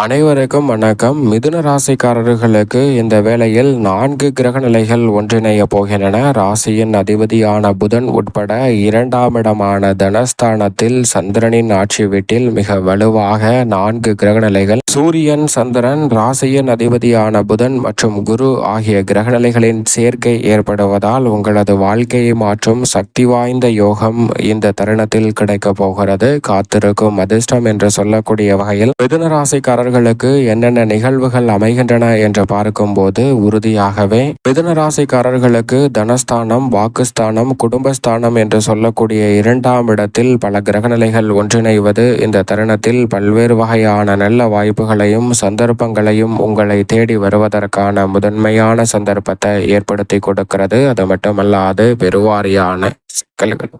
அனைவருக்கும் வணக்கம். மிதுன ராசிக்காரர்களுக்கு இந்த வேளையில் 4 கிரக நிலைகள் ஒன்றிணைய போகின்றன. ராசியின் அதிபதியான புதன் உட்பட 2ஆம் இடமான தனஸ்தானத்தில் சந்திரனின் ஆட்சி வீட்டில் மிக வலுவாக 4 கிரக நிலைகள், சூரியன், சந்திரன், ராசியின் அதிபதியான புதன் மற்றும் குரு ஆகிய கிரக நிலைகளின் சேர்க்கை ஏற்படுவதால் உங்களது வாழ்க்கையை மாற்றும் சக்தி வாய்ந்த யோகம் இந்த தருணத்தில் கிடைக்கப் போகிறது. காத்திருக்கும் அதிர்ஷ்டம் என்று சொல்லக்கூடிய வகையில் மிதுன ராசிக்காரர்களுக்கு என்னென்ன நிகழ்வுகள் அமைகின்றன என்று பார்க்கும்போது உறுதியாகவே மிதுன ராசிக்காரர்களுக்கு தனஸ்தானம், வாக்குஸ்தானம், குடும்பஸ்தானம் என்று சொல்லக்கூடிய 2ஆம் இடத்தில் பல கிரகநிலைகள் ஒன்றிணைவது இந்த தருணத்தில் பல்வேறு வகையான நல்ல வாய்ப்புகளையும் சந்தர்ப்பங்களையும் உங்களை தேடி வருவதற்கான முதன்மையான சந்தர்ப்பத்தை ஏற்படுத்தி கொடுக்கிறது. அது மட்டுமல்லாது பெருவாரியான சிக்கல்கள்,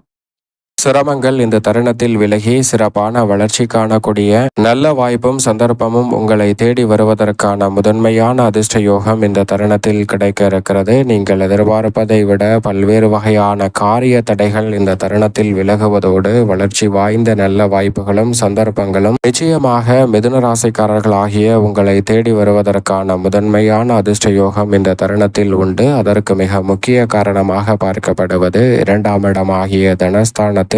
சிரமங்கள் இந்த தருணத்தில் விலகி சிறப்பான வளர்ச்சி காணக்கூடிய நல்ல வாய்ப்பும் சந்தர்ப்பமும் உங்களை தேடி வருவதற்கான முதன்மையான அதிர்ஷ்ட யோகம் இந்த தருணத்தில் கிடைக்க இருக்கிறது. நீங்கள் எதிர்பார்ப்பதை விட பல்வேறு வகையான காரிய தடைகள் இந்த தருணத்தில் விலகுவதோடு வளர்ச்சி வாய்ந்த நல்ல வாய்ப்புகளும் சந்தர்ப்பங்களும் நிச்சயமாக மிதுன ராசிக்காரர்கள் ஆகிய உங்களை தேடி வருவதற்கான முதன்மையான அதிர்ஷ்ட யோகம் இந்த தருணத்தில் உண்டு. அதற்கு மிக முக்கிய காரணமாக பார்க்கப்படுவது 2ஆம் இடமாகிய தனஸ்தானத்தில்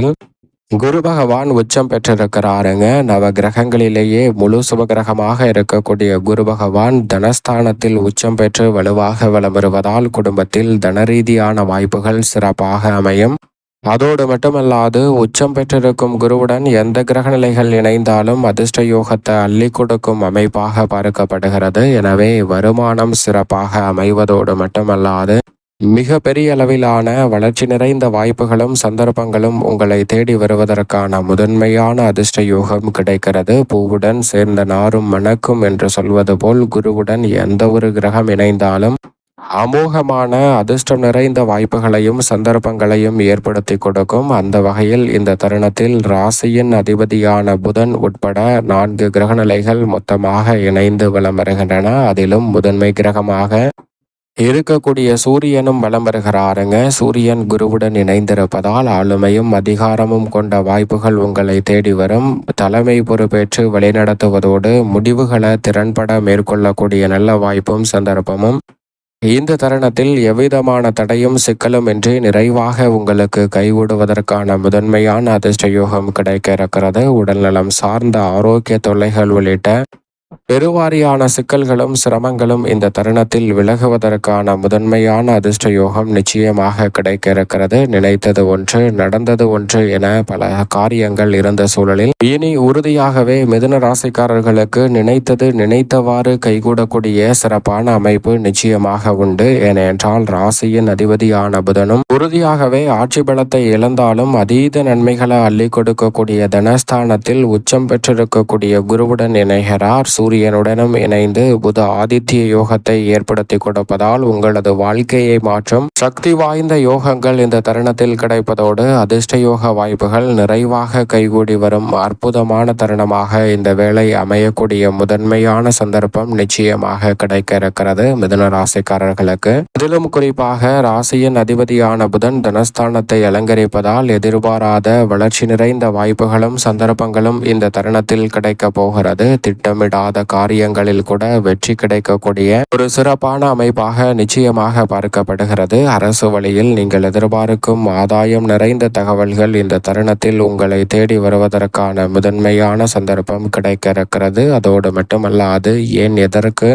குரு பகவான் உச்சம் பெற்றிருக்கிறாருங்க. நவ கிரகங்களிலேயே முழு சுபகிரகமாக இருக்கக்கூடிய குரு பகவான் தனஸ்தானத்தில் உச்சம் பெற்று வலுவாக வலம் வருவதால் குடும்பத்தில் தனரீதியான வாய்ப்புகள் சிறப்பாக அமையும். அதோடு மட்டுமல்லாது உச்சம் பெற்றிருக்கும் குருவுடன் எந்த கிரக நிலைகள் இணைந்தாலும் அதிர்ஷ்ட யோகத்தை அள்ளி கொடுக்கும் அமைப்பாக பார்க்கப்படுகிறது. எனவே வருமானம் சிறப்பாக அமைவதோடு மட்டுமல்லாது மிக பெரிய அளவிலான வளர்ச்சி நிறைந்த வாய்ப்புகளும் சந்தர்ப்பங்களும் உங்களை தேடி வருவதற்கான முதன்மையான அதிர்ஷ்ட யோகம் கிடைக்கிறது. பூவுடன் சேர்ந்த நாரும் மணக்கும் என்று சொல்வது போல் குருவுடன் எந்த ஒரு கிரகம் இணைந்தாலும் அமோகமான அதிர்ஷ்டம் நிறைந்த வாய்ப்புகளையும் சந்தர்ப்பங்களையும் ஏற்படுத்தி கொடுக்கும். அந்த வகையில் இந்த தருணத்தில் ராசியின் அதிபதியான புதன் உட்பட 4 கிரகநிலைகள் மொத்தமாக இணைந்து வலம் வருகின்றன. அதிலும் முதன்மை கிரகமாக இருக்கக்கூடிய சூரியனும் வலம் வருகிறாருங்க. சூரியன் குருவுடன் இணைந்திருப்பதால் ஆளுமையும் அதிகாரமும் கொண்ட வாய்ப்புகள் உங்களை தேடி வரும். தலைமை பொறுப்பேற்று வழிநடத்துவதோடு முடிவுகளை திறன்பட மேற்கொள்ளக்கூடிய நல்ல வாய்ப்பும் சந்தர்ப்பமும் இந்த தருணத்தில் எவ்விதமான தடையும் சிக்கலும் இன்றி நிறைவாக உங்களுக்கு கைகூடுவதற்கான முதன்மையான அதிர்ஷ்ட யோகம் கிடைக்க இருக்கிறது. உடல்நலம் சார்ந்த ஆரோக்கிய தொல்லைகள் உள்ளிட்ட பெருவாரியான சிக்கல்களும் சிரமங்களும் இந்த தருணத்தில் விலகுவதற்கான முதன்மையான அதிர்ஷ்ட யோகம் நிச்சயமாக கிடைக்க இருக்கிறது. நினைத்தது ஒன்று, நடந்தது ஒன்று என பல காரியங்கள் இருந்த சூழலில் இனி உறுதியாகவே மிதுன ராசிக்காரர்களுக்கு நினைத்தது நினைத்தவாறு கைகூடக்கூடிய சிறப்பான அமைப்பு நிச்சயமாக உண்டு. ஏனென்றால் ராசியின் அதிபதியான புதனும் உறுதியாகவே ஆட்சி பலத்தை இழந்தாலும் அதீத நன்மைகளை அள்ளி கொடுக்கக்கூடிய தனஸ்தானத்தில் உச்சம் பெற்றிருக்கக்கூடிய குருவுடன் இணைகிறார். சூரியனுடனும் இணைந்து புத ஆதித்ய யோகத்தை ஏற்படுத்தி கொடுப்பதால் உங்களது வாழ்க்கையை மாற்றும் சக்தி வாய்ந்த யோகங்கள் இந்த தருணத்தில் கிடைப்பதோடு அதிர்ஷ்ட யோக வாய்ப்புகள் நிறைவாக கைகூடி வரும் அற்புதமான தருணமாக இந்த வேளை அமையக்கூடிய முதன்மையான சந்தர்ப்பம் நிச்சயமாக கிடைக்க இருக்கிறது மிதுன ராசிக்காரர்களுக்கு. அதிலும் குறிப்பாக ராசியின் அதிபதியான புதன் தனஸ்தானத்தை அலங்கரிப்பதால் எதிர்பாராத வளர்ச்சி நிறைந்த வாய்ப்புகளும் சந்தர்ப்பங்களும் இந்த தருணத்தில் கிடைக்க போகிறது. திட்டமிடாத காரியங்களில் கூட வெற்றி கிடைக்கக்கூடிய ஒரு சிறப்பான அமைப்பாக நிச்சயமாக பார்க்கப்படுகிறது. அரசு வழியில் நீங்கள் எதிர்பார்க்கும் ஆதாயம் நிறைந்த தகவல்கள் இந்த தருணத்தில் உங்களை தேடி வருவதற்கான முதன்மையான சந்தர்ப்பம் கிடைக்க இருக்கிறது. அதோடு மட்டுமல்லாது ஏன் எதற்கு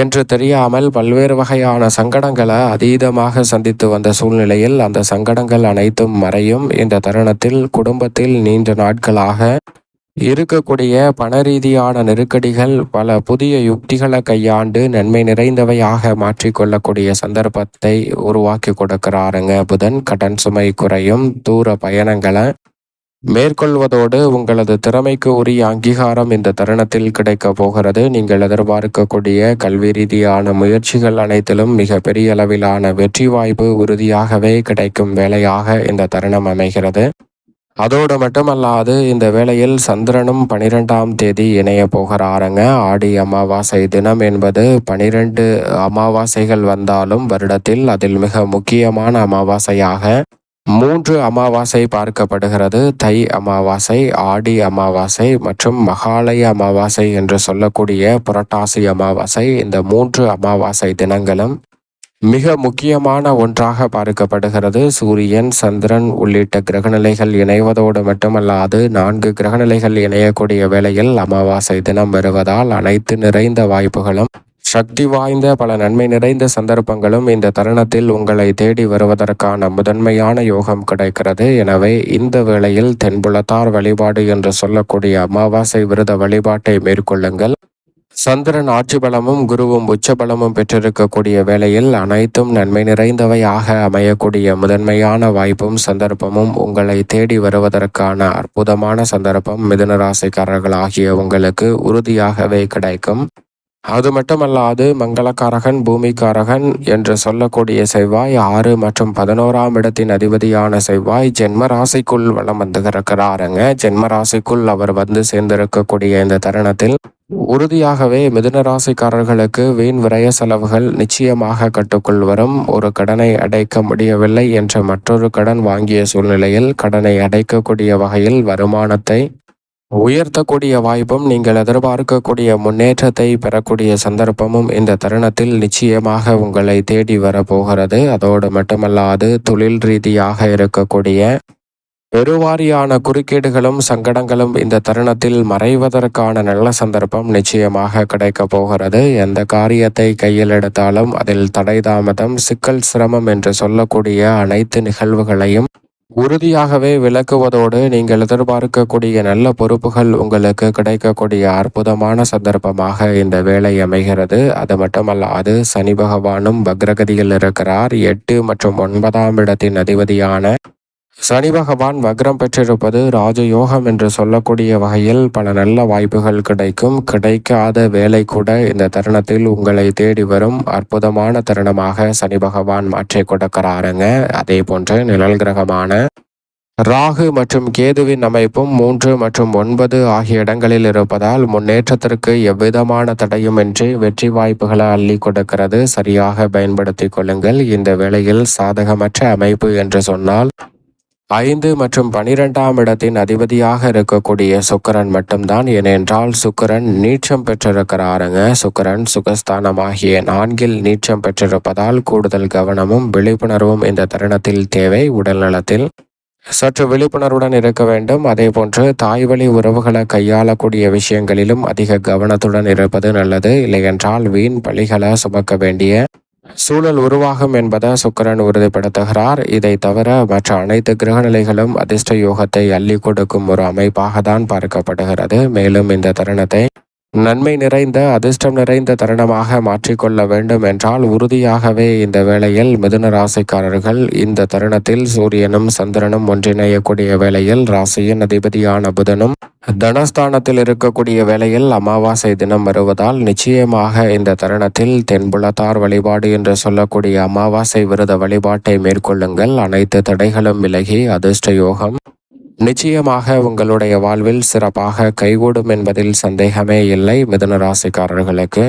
என்று தெரியாமல் பல்வேறு வகையான சங்கடங்களை அதீதமாக சந்தித்து வந்த சூழ்நிலையில் அந்த சங்கடங்கள் அனைத்தும் மறையும். இந்த தருணத்தில் குடும்பத்தில் நீண்ட நாட்களாக இருக்கக்கூடிய பண ரீதியான நெருக்கடிகள் பல புதிய யுக்திகளை கையாண்டு நன்மை நிறைந்தவையாக மாற்றிக்கொள்ளக்கூடிய சந்தர்ப்பத்தை உருவாக்கி கொடுக்கிறாருங்க புதன். கடன் சுமை குறையும். தூர பயணங்களை மேற்கொள்வதோடு உங்களது திறமைக்கு உரிய அங்கீகாரம் இந்த தருணத்தில் கிடைக்க போகிறது. நீங்கள் எதிர்பார்க்கக்கூடிய கல்வி ரீதியான முயற்சிகள் அனைத்திலும் மிக பெரிய அளவிலான வெற்றி வாய்ப்பு உறுதியாகவே கிடைக்கும் வேளையாக இந்த தருணம் அமைகிறது. அதோடு மட்டுமல்லாது இந்த வேளையில் சந்திரனும் 12ஆம் தேதி இணைய போகிறாருங்க. ஆடி அமாவாசை தினம் என்பது 12 அமாவாசைகள் வந்தாலும் வருடத்தில் அதில் மிக முக்கியமான அமாவாசையாக 3 அமாவாசை பார்க்கப்படுகிறது. தை அமாவாசை, ஆடி அமாவாசை மற்றும் மகாலய அமாவாசை என்று சொல்லக்கூடிய புரட்டாசி அமாவாசை. இந்த 3 அமாவாசை தினங்களும் மிக முக்கியமான ஒன்றாக பார்க்கப்படுகிறது. சூரியன், சந்திரன் உள்ளிட்ட கிரகநிலைகள் இணைவதோடு மட்டுமல்லாது 4 கிரகநிலைகள் இணையக்கூடிய வேளையில் அமாவாசை தினம் வருவதால் அனைத்து நிறைந்த வாய்ப்புகளும் சக்தி வாய்ந்த பல நன்மை நிறைந்த சந்தர்ப்பங்களும் இந்த தருணத்தில் உங்களை தேடி வருவதற்கான முதன்மையான யோகம் கிடைக்கிறது. எனவே இந்த வேளையில் தென்புலத்தார் வழிபாடு என்று சொல்லக்கூடிய அமாவாசை விரத வழிபாட்டை மேற்கொள்ளுங்கள். சந்திரன் ஆட்சி பலமும் குருவும் உச்ச பலமும் பெற்றிருக்கக்கூடிய வேளையில் அனைத்தும் நன்மை நிறைந்தவையாக அமையக்கூடிய முதன்மையான வாய்ப்பும் சந்தர்ப்பமும் உங்களை தேடி வருவதற்கான அற்புதமான சந்தர்ப்பம் மிதுன ராசிக்காரர்களாகிய உங்களுக்கு உறுதியாகவே கிடைக்கும். அது மட்டுமல்லாது மங்களக்காரகன், பூமிக்காரகன் என்று சொல்லக்கூடிய செவ்வாய் 6 மற்றும் 11ஆம் இடத்தின் அதிபதியான செவ்வாய் ஜென்ம ராசிக்குள் வலம் வந்துகிறாருங்க. ஜென்ம ராசிக்குள் அவர் வந்து சேர்ந்திருக்கக்கூடிய இந்த தருணத்தில் உறுதியாகவே மிதுன ராசிக்காரர்களுக்கு வீண் விரய செலவுகள் நிச்சயமாக கட்டுக்குள் வரும். ஒரு கடனை அடைக்க முடியவில்லை என்ற மற்றொரு கடன் வாங்கிய சூழ்நிலையில் கடனை அடைக்கக்கூடிய வகையில் வருமானத்தை உயர்த்தக்கூடிய வாய்ப்பும் நீங்கள் எதிர்பார்க்கக்கூடிய முன்னேற்றத்தை பெறக்கூடிய சந்தர்ப்பமும் இந்த தருணத்தில் நிச்சயமாக உங்களை தேடி வரப்போகிறது. அதோடு மட்டுமல்லாது தொழில் ரீதியாக இருக்கக்கூடிய பெருவாரியான குறுக்கீடுகளும் சங்கடங்களும் இந்த தருணத்தில் மறைவதற்கான நல்ல சந்தர்ப்பம் நிச்சயமாக கிடைக்கப் போகிறது. எந்த காரியத்தை கையில் எடுத்தாலும் அதில் தடை தாமதம், சிக்கல், சிரமம் என்று சொல்லக்கூடிய அனைத்து நிகழ்வுகளையும் உறுதியாகவே விளக்குவதோடு நீங்கள் எதிர்பார்க்கக்கூடிய நல்ல பொறுப்புகள் உங்களுக்கு கிடைக்கக்கூடிய அற்புதமான சந்தர்ப்பமாக இந்த வேலை அமைகிறது. அது மட்டுமல்லாது சனி பகவானும் வக்ரகதியில் இருக்கிறார். 8 மற்றும் 9ஆம் இடத்தின் அதிபதியான சனி பகவான் வக்ரம் பெற்றிருப்பது ராஜயோகம் என்று சொல்லக்கூடிய வகையில் பல நல்ல வாய்ப்புகள் கிடைக்கும். கிடைக்காத வேலை கூட இந்த தருணத்தில் உங்களை தேடி வரும் அற்புதமான தருணமாக சனி பகவான் மாற்றி கொடுக்கிறாருங்க. அதே போன்று நிழல் கிரகமான ராகு மற்றும் கேதுவின் அமைப்பும் 3 மற்றும் 9 ஆகிய இடங்களில் இருப்பதால் முன்னேற்றத்திற்கு எவ்விதமான தடையுமின்றி வெற்றி வாய்ப்புகளை அள்ளி கொடுக்கிறது. சரியாக பயன்படுத்திக் கொள்ளுங்கள். இந்த வேளையில் சாதகமற்ற அமைப்பு என்று சொன்னால் 5 மற்றும் 12ஆம் இடத்தின் அதிபதியாக இருக்கக்கூடிய சுக்கிரன் மட்டும்தான். ஏனென்றால் சுக்கிரன் நீச்சம் பெற்றிருக்கிறாருங்க. சுக்கிரன் சுகஸ்தானமாகிய 4இல் நீச்சம் பெற்றிருப்பதால் கூடுதல் கவனமும் விழிப்புணர்வும் இந்த தருணத்தில் தேவை. உடல்நலத்தில் சற்று விழிப்புணர்வுடன் இருக்க வேண்டும். அதே போன்று தாய்வழி உறவுகளை கையாளக்கூடிய விஷயங்களிலும் அதிக கவனத்துடன் இருப்பது நல்லது. இல்லையென்றால் வீண் பழிகளை சுமக்க வேண்டிய சூழல் உருவாகும் என்பதை சுக்கிரன் உறுதிப்படுத்துகிறார். இதை தவிர மற்ற அனைத்து கிரகநிலைகளும் அதிர்ஷ்ட யோகத்தை அள்ளி கொடுக்கும் ஒரு அமைப்பாக தான் பார்க்கப்படுகிறது. மேலும் இந்த தருணத்தை நன்மை நிறைந்த அதிர்ஷ்டம் நிறைந்த தருணமாக மாற்றிக்கொள்ள வேண்டும் என்றால் உறுதியாகவே இந்த வேளையில் மிதுன ராசிக்காரர்கள் இந்த தருணத்தில் சூரியனும் சந்திரனும் ஒன்றிணையக்கூடிய வேளையில் ராசியின் அதிபதியான புதனும் தனஸ்தானத்தில் இருக்கக்கூடிய வேளையில் அமாவாசை தினம் வருவதால் நிச்சயமாக இந்த தருணத்தில் தென்புலத்தார் வழிபாடு என்று சொல்லக்கூடிய அமாவாசை விரத வழிபாட்டை மேற்கொள்ளுங்கள். அனைத்து தடைகளும் விலகி அதிர்ஷ்ட யோகம் நிச்சயமாக உங்களுடைய வாழ்வில் சிறப்பாக கைகூடும் என்பதில் சந்தேகமே இல்லை. மிதுன ராசிக்காரர்களுக்கு